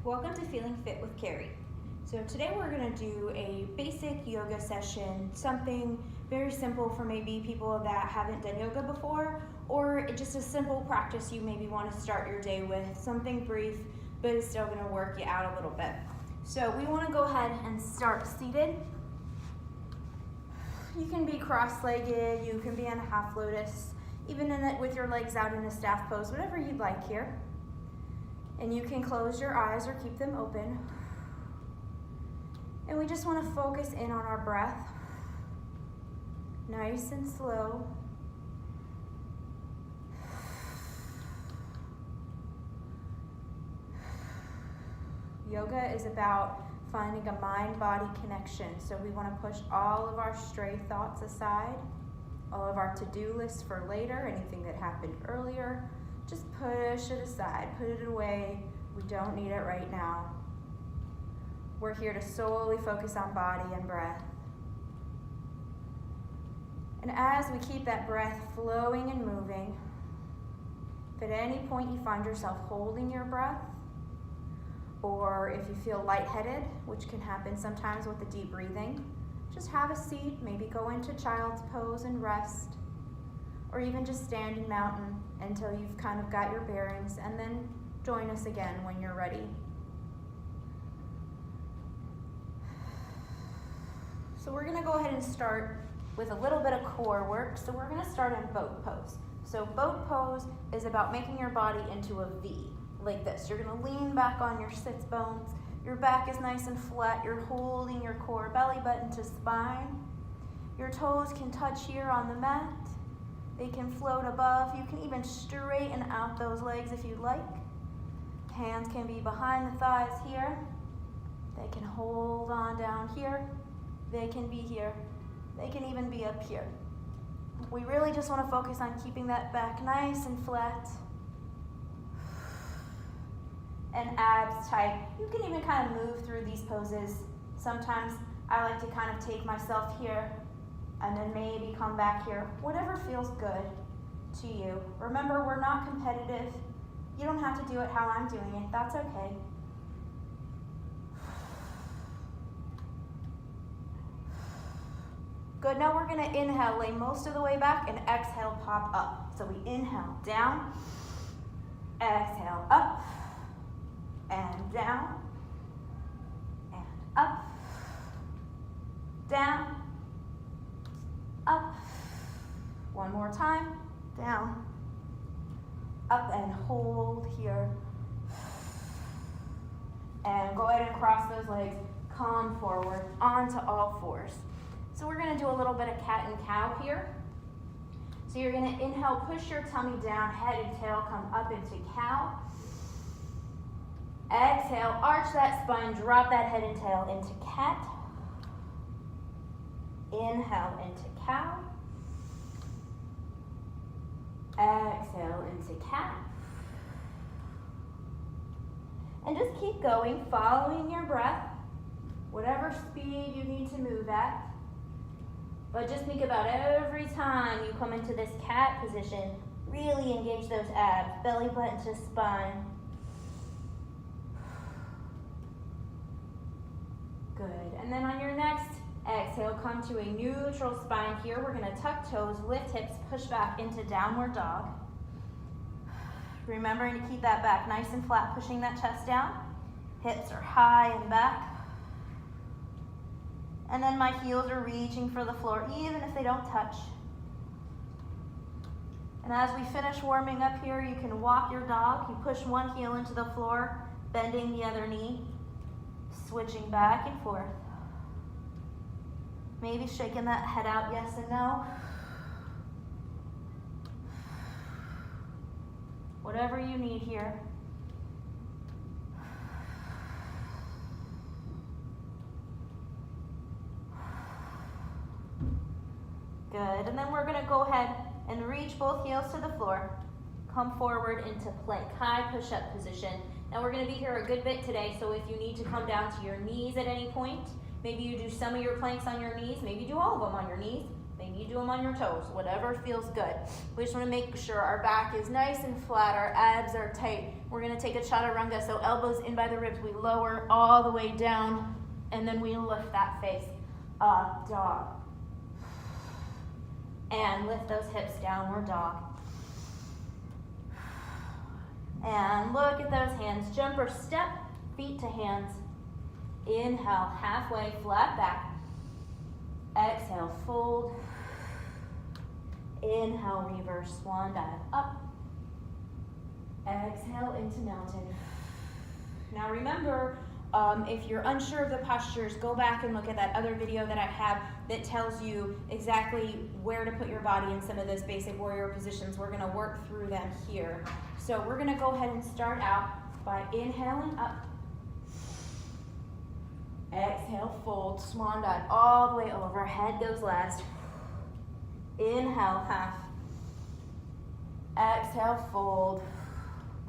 Welcome to Feeling Fit with Carrie. So today we're going to do a basic yoga session, something very simple for maybe people that haven't done yoga before, or just a simple practice you maybe want to start your day with, something brief, but it's still going to work you out a little bit. So we want to go ahead and start seated. You can be cross-legged, you can be in a half lotus, even with your legs out in a staff pose, whatever you'd like here. And you can close your eyes or keep them open. And we just want to focus in on our breath. Nice and slow. Yoga is about finding a mind-body connection. So we want to push all of our stray thoughts aside, all of our to-do lists for later, anything that happened earlier. Just push it aside, put it away. We don't need it right now. We're here to solely focus on body and breath. And as we keep that breath flowing and moving, if at any point you find yourself holding your breath, or if you feel lightheaded, which can happen sometimes with the deep breathing, just have a seat, maybe go into child's pose and rest, or even just stand in mountain until you've kind of got your bearings, and then join us again when you're ready. So we're gonna go ahead and start with a little bit of core work. So we're gonna start in boat pose. So boat pose is about making your body into a V, like this. You're gonna lean back on your sits bones. Your back is nice and flat. You're holding your core, belly button to spine. Your toes can touch here on the mat. They can float above. You can even straighten out those legs if you'd like. Hands can be behind the thighs here. They can hold on down here. They can be here. They can even be up here. We really just want to focus on keeping that back nice and flat. And abs tight. You can even kind of move through these poses. Sometimes I like to kind of take myself here and then maybe come back here. Whatever feels good to you. Remember, we're not competitive. You don't have to do it how I'm doing it. That's okay. Good, now we're gonna inhale, lay most of the way back, and exhale, pop up. So we inhale, down, exhale, up, and down, and up, down, up. One more time, down, up, and hold here. And go ahead and cross those legs, come forward, onto all fours. So we're gonna do a little bit of cat and cow here. So you're gonna inhale, push your tummy down, head and tail come up into cow. Exhale, arch that spine, drop that head and tail into cat. Inhale into cow. Exhale into cat. And just keep going, following your breath, whatever speed you need to move at. But just think about every time you come into this cat position, really engage those abs, belly button to spine. Good, and then on your next exhale, come to a neutral spine here. We're gonna tuck toes, lift hips, push back into downward dog. Remembering to keep that back nice and flat, pushing that chest down. Hips are high and back. And then my heels are reaching for the floor, even if they don't touch. And as we finish warming up here, you can walk your dog. You push one heel into the floor, bending the other knee, switching back and forth. Maybe shaking that head out, yes and no. Whatever you need here. Good, and then we're gonna go ahead and reach both heels to the floor. Come forward into plank, high push-up position. Now we're gonna be here a good bit today, so if you need to come down to your knees at any point, maybe you do some of your planks on your knees, maybe do all of them on your knees, Maybe you do them on your toes, whatever feels good. We just want to make sure our back is nice and flat, our abs are tight. We're going to take a chaturanga, so elbows in by the ribs. We lower all the way down, and then we lift that face. Up dog. And lift those hips, downward dog. And look at those hands. Jump or step, feet to hands. Inhale, halfway, flat back. Exhale, fold. Inhale, reverse swan dive up. Exhale into mountain. Now remember, if you're unsure of the postures, go back and look at that other video that I have that tells you exactly where to put your body in some of those basic warrior positions. We're going to work through them here. So we're going to go ahead and start out by inhaling up. Exhale, fold, swan dive all the way over. Head goes last. Inhale, half. Exhale, fold.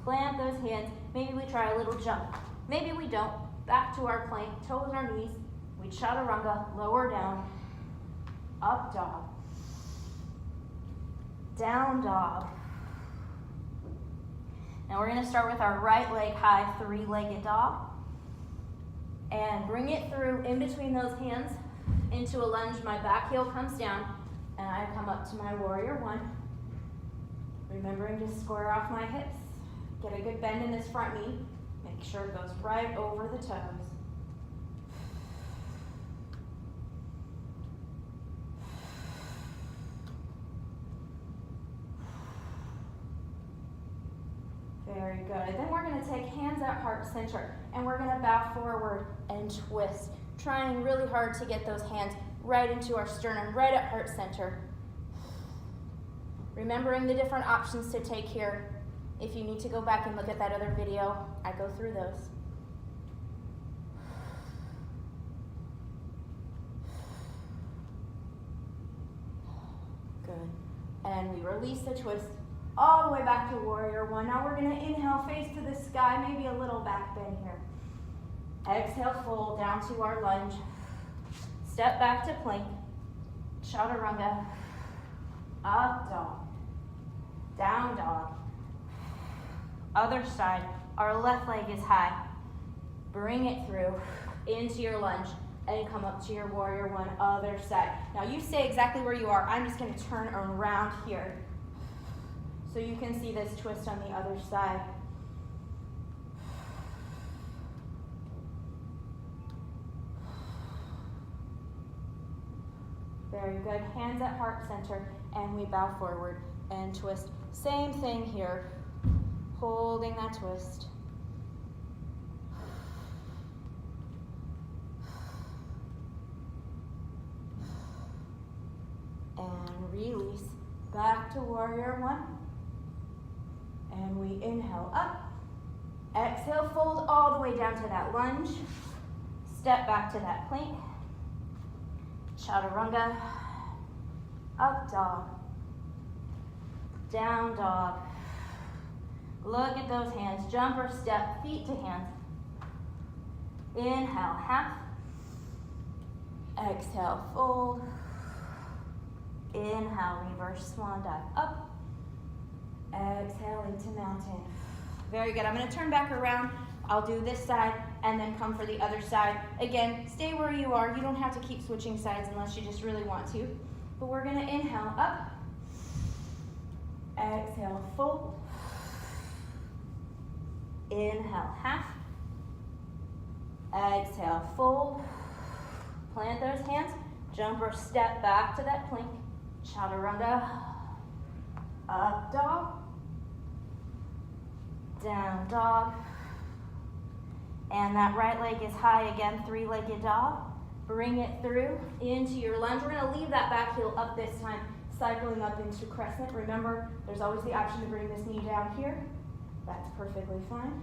Plant those hands. Maybe we try a little jump. Maybe we don't. Back to our plank, toes on our knees. We chaturanga, lower down. Up dog. Down dog. Now we're going to start with our right leg high, three-legged dog. And bring it through in between those hands into a lunge. My back heel comes down and I come up to my warrior one. Remembering to square off my hips. Get a good bend in this front knee. Make sure it goes right over the toes. Very good. Then we're going to take hands at heart center and we're going to bow forward and twist, trying really hard to get those hands right into our sternum, right at heart center. Remembering the different options to take here. If you need to go back and look at that other video, I go through those. Good. And we release the twist all the way back to warrior one. Now we're going to inhale, face to the sky, maybe a little back bend here. Exhale, fold down to our lunge. Step back to plank. Chaturanga. Up dog. Down dog. Other side. Our left leg is high. Bring it through into your lunge and come up to your warrior one, other side. Now you stay exactly where you are. I'm just going to turn around here so you can see this twist on the other side. Very good. Hands at heart center, and we bow forward and twist. Same thing here. Holding that twist. And release. Back to warrior one. And we inhale up. Exhale, fold all the way down to that lunge. Step back to that plank. Chaturanga. Up dog. Down dog. Look at those hands. Jump or step, feet to hands. Inhale, half. Exhale, fold. Inhale, reverse swan dive up. Exhale into mountain. Very good. I'm going to turn back around. I'll do this side and then come for the other side. Again, stay where you are. You don't have to keep switching sides unless you just really want to. But we're going to inhale up. Exhale, fold. Inhale, half. Exhale, fold. Plant those hands. Jump or step back to that plank. Chaturanga. Up dog. Down dog. And that right leg is high again, three-legged dog. Bring it through into your lunge. We're going to leave that back heel up this time, cycling up into crescent. Remember, there's always the option to bring this knee down here. That's perfectly fine.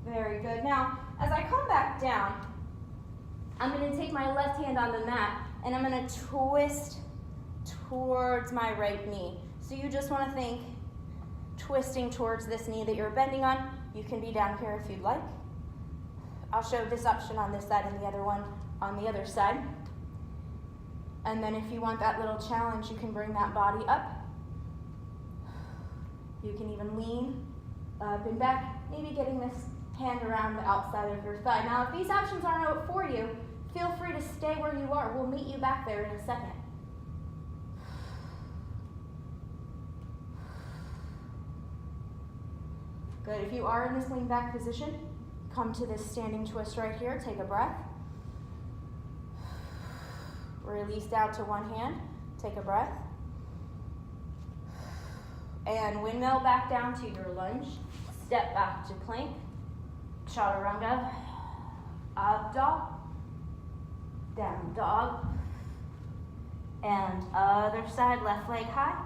Very good. Now, as I come back down, I'm going to take my left hand on the mat and I'm going to twist towards my right knee. So So you just want to think twisting towards this knee that you're bending on. You can be down here if you'd like. I'll show this option on this side and the other one on the other side. And then if you want that little challenge, you can bring that body up. You can even lean up and back, maybe getting this hand around the outside of your thigh. Now, if these options aren't out for you, feel free to stay where you are. We'll meet you back there in a second. Good. If you are in this lean back position, come to this standing twist right here. Take a breath. Release out to one hand. Take a breath. And windmill back down to your lunge. Step back to plank. Chaturanga. Up dog. Down dog. And other side, left leg high.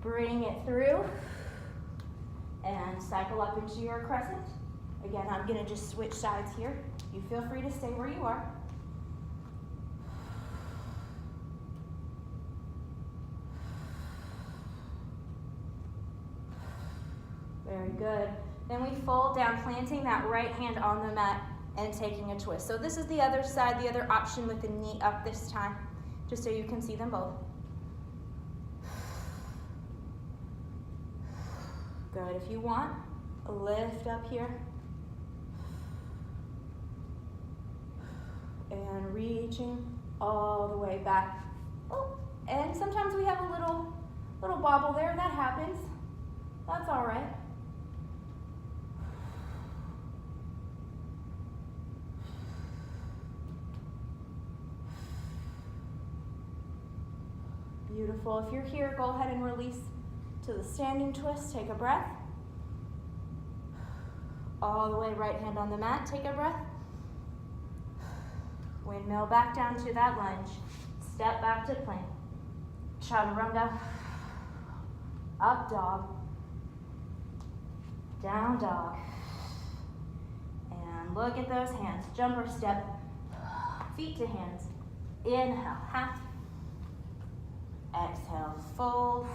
Bring it through. And cycle up into your crescent. Again, I'm going to just switch sides here. You feel free to stay where you are. Very good. Then we fold down, planting that right hand on the mat and taking a twist. So this is the other side, the other option with the knee up this time, just so you can see them both. Good. If you want, lift up here. And reaching all the way back. Oh, and sometimes we have a little bobble there. That happens. That's all right. Beautiful. If you're here, go ahead and release to the standing twist. Take a breath. All the way, right hand on the mat. Take a breath. Windmill back down to that lunge. Step back to plank. Chaturanga. Up dog. Down dog. And look at those hands. Jumper step. Feet to hands. Inhale, half. Exhale, fold.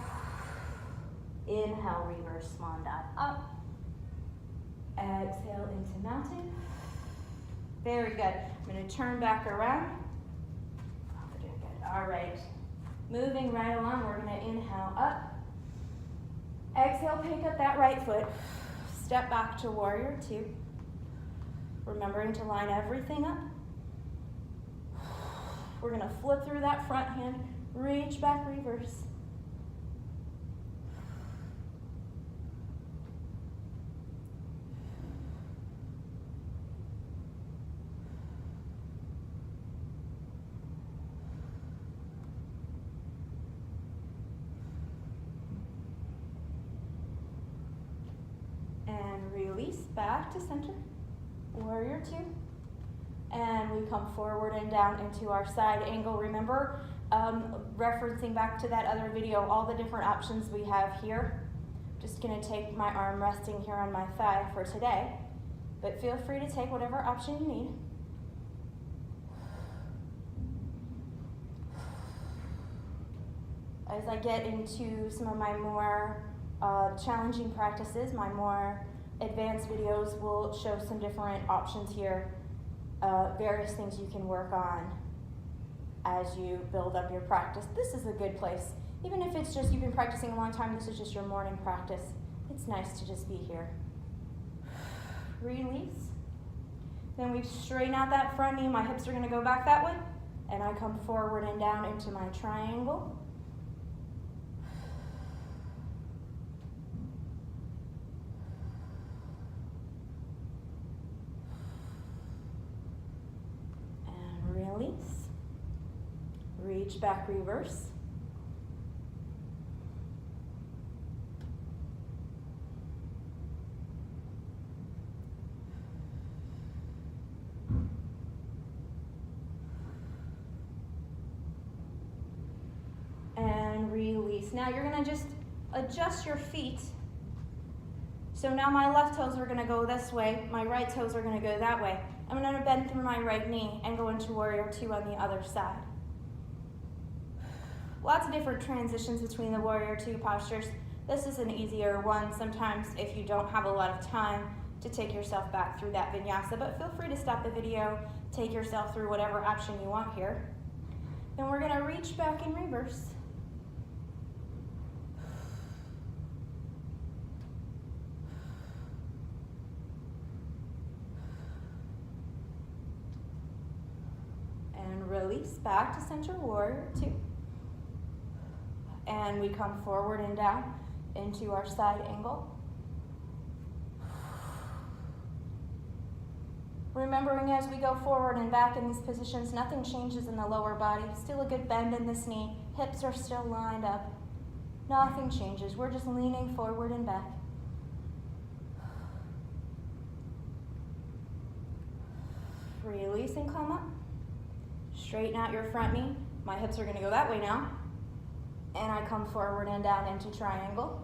Inhale, reverse swan dive up. Exhale into mountain. Very good. I'm going to turn back around. Very good. All right. Moving right along, we're going to inhale up. Exhale, pick up that right foot. Step back to warrior two. Remembering to line everything up. We're going to flip through that front hand. Reach back, reverse. And release back to center. Warrior two. And we come forward and down into our side angle. Remember, referencing back to that other video, all the different options we have here. Just gonna take my arm resting here on my thigh for today, but feel free to take whatever option you need. As I get into some of my more challenging practices, my more advanced videos will show some different options here, various things you can work on as you build up your practice. This is a good place. Even if it's just you've been practicing a long time, this is just your morning practice. It's nice to just be here. Release. Then we straighten out that front knee. My hips are gonna go back that way. And I come forward and down into my triangle. And release. Reach back, reverse. And release. Now you're gonna just adjust your feet. So now my left toes are gonna go this way, my right toes are gonna go that way. I'm gonna bend through my right knee and go into warrior two on the other side. lots of different transitions between the warrior two postures. This is an easier one sometimes if you don't have a lot of time to take yourself back through that vinyasa, but feel free to stop the video, take yourself through whatever option you want here. Then we're gonna reach back in reverse. And release back to center, warrior two. And we come forward and down into our side angle. Remembering as we go forward and back in these positions, nothing changes in the lower body. Still a good bend in this knee. Hips are still lined up. Nothing changes. We're just leaning forward and back. Release and come up. Straighten out your front knee. My hips are going to go that way now. And I come forward and down into triangle.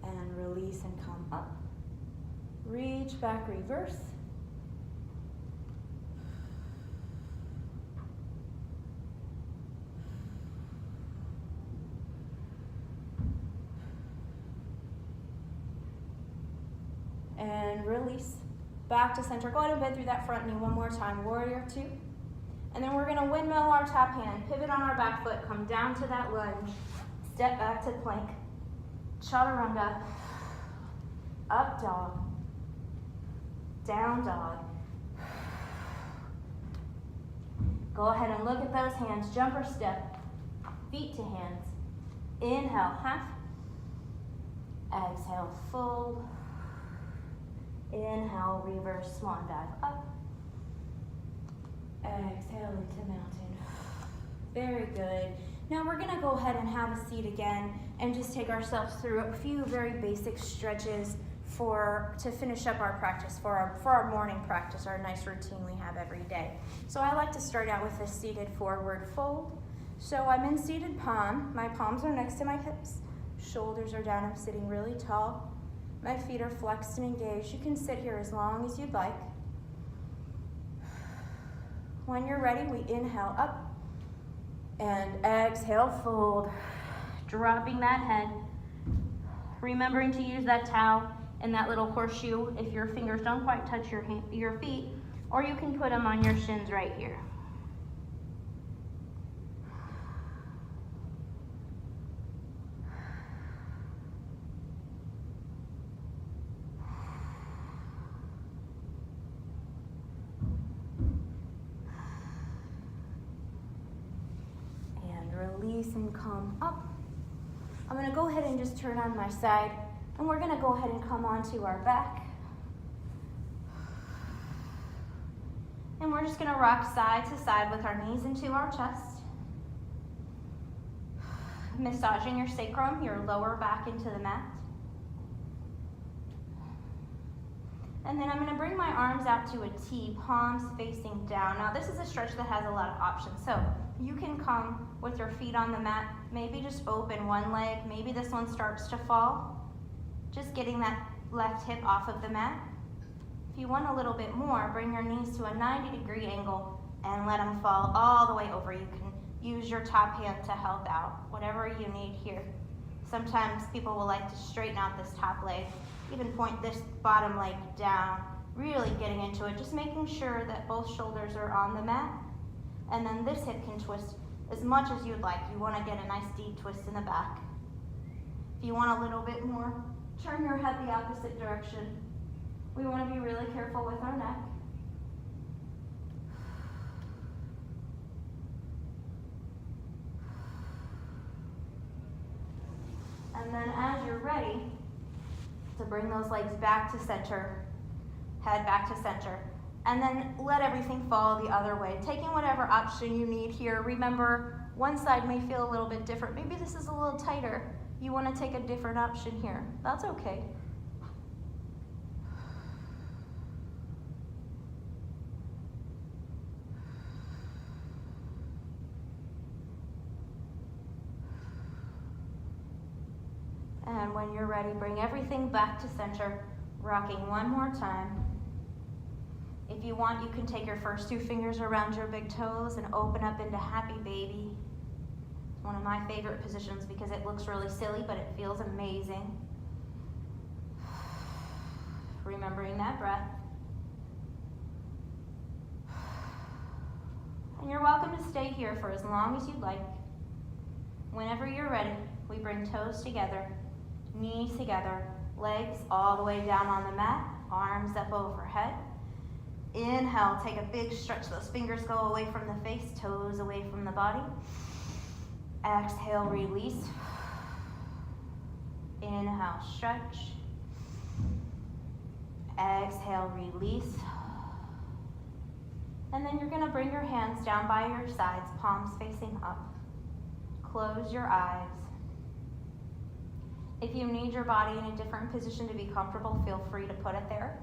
And release and come up. Reach back, reverse. And release back to center. Go ahead and bend through that front knee one more time. Warrior two. And then we're going to windmill our top hand. Pivot on our back foot. Come down to that lunge. Step back to plank. Chaturanga. Up dog. Down dog. Go ahead and look at those hands. Jumper step. Feet to hands. Inhale, half. Exhale, fold. Inhale, reverse swan dive up. Exhale into mountain. Very good. Now we're gonna go ahead and have a seat again and just take ourselves through a few very basic stretches to finish up our practice, for our morning practice, our nice routine we have every day. So I like to start out with a seated forward fold. So I'm in seated palm. My palms are next to my hips. Shoulders are down. I'm sitting really tall. My feet are flexed and engaged. You can sit here as long as you'd like. When you're ready, we inhale up and exhale, fold. Dropping that head. Remembering to use that towel and that little horseshoe if your fingers don't quite touch your feet, or you can put them on your shins right here. Release and come up. I'm going to go ahead and just turn on my side, and we're going to go ahead and come onto our back. And we're just going to rock side to side with our knees into our chest. Massaging your sacrum, your lower back into the mat. And then I'm going to bring my arms out to a T, palms facing down. Now this is a stretch that has a lot of options. So you can come with your feet on the mat, maybe just open one leg, maybe this one starts to fall. Just getting that left hip off of the mat. If you want a little bit more, bring your knees to a 90-degree angle and let them fall all the way over. You can use your top hand to help out, whatever you need here. Sometimes people will like to straighten out this top leg, even point this bottom leg down, really getting into it, just making sure that both shoulders are on the mat. And then this hip can twist as much as you'd like. You want to get a nice deep twist in the back. If you want a little bit more, turn your head the opposite direction. We want to be really careful with our neck. And then as you're ready to bring those legs back to center, head back to center, and then let everything fall the other way. Taking whatever option you need here. Remember, one side may feel a little bit different. Maybe this is a little tighter. You want to take a different option here. That's okay. And when you're ready, bring everything back to center, rocking one more time. If you want, you can take your first 2 fingers around your big toes and open up into happy baby. It's one of my favorite positions because it looks really silly, but it feels amazing. Remembering that breath. And you're welcome to stay here for as long as you'd like. Whenever you're ready, we bring toes together, knees together, legs all the way down on the mat, arms up overhead. Inhale, take a big stretch. Those fingers go away from the face, toes away from the body. Exhale, release. Inhale, stretch. Exhale, release. And then you're going to bring your hands down by your sides, palms facing up. Close your eyes. If you need your body in a different position to be comfortable, feel free to put it there.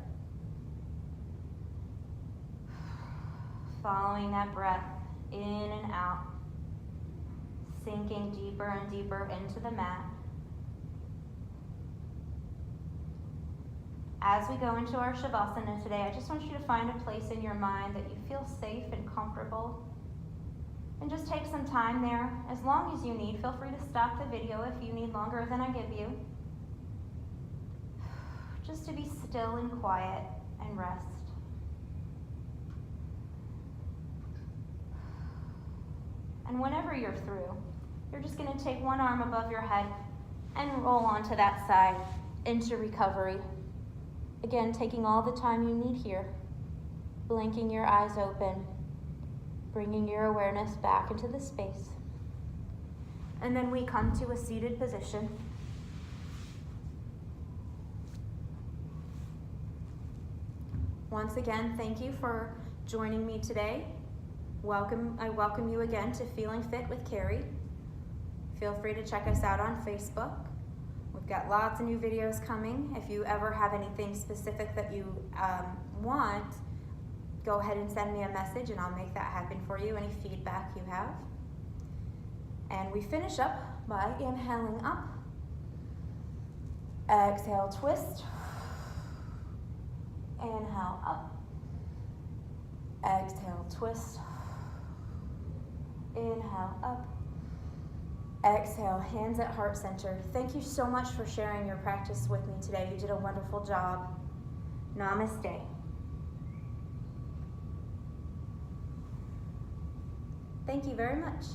Following that breath in and out, sinking deeper and deeper into the mat. As we go into our Shavasana today, I just want you to find a place in your mind that you feel safe and comfortable. And just take some time there, as long as you need. Feel free to stop the video if you need longer than I give you. Just to be still and quiet and rest. And whenever you're through, you're just going to take one arm above your head and roll onto that side into recovery. Again, taking all the time you need here, blinking your eyes open, bringing your awareness back into the space. And then we come to a seated position. Once again, thank you for joining me today. I welcome you again to Feeling Fit with Carrie. Feel free to check us out on Facebook. We've got lots of new videos coming. If you ever have anything specific that you want, go ahead and send me a message and I'll make that happen for you, any feedback you have. And we finish up by inhaling up. Exhale, twist. Inhale, up. Exhale, twist. Inhale, up. Exhale, hands at heart center. Thank you so much for sharing your practice with me today. You did a wonderful job. Namaste. Thank you very much.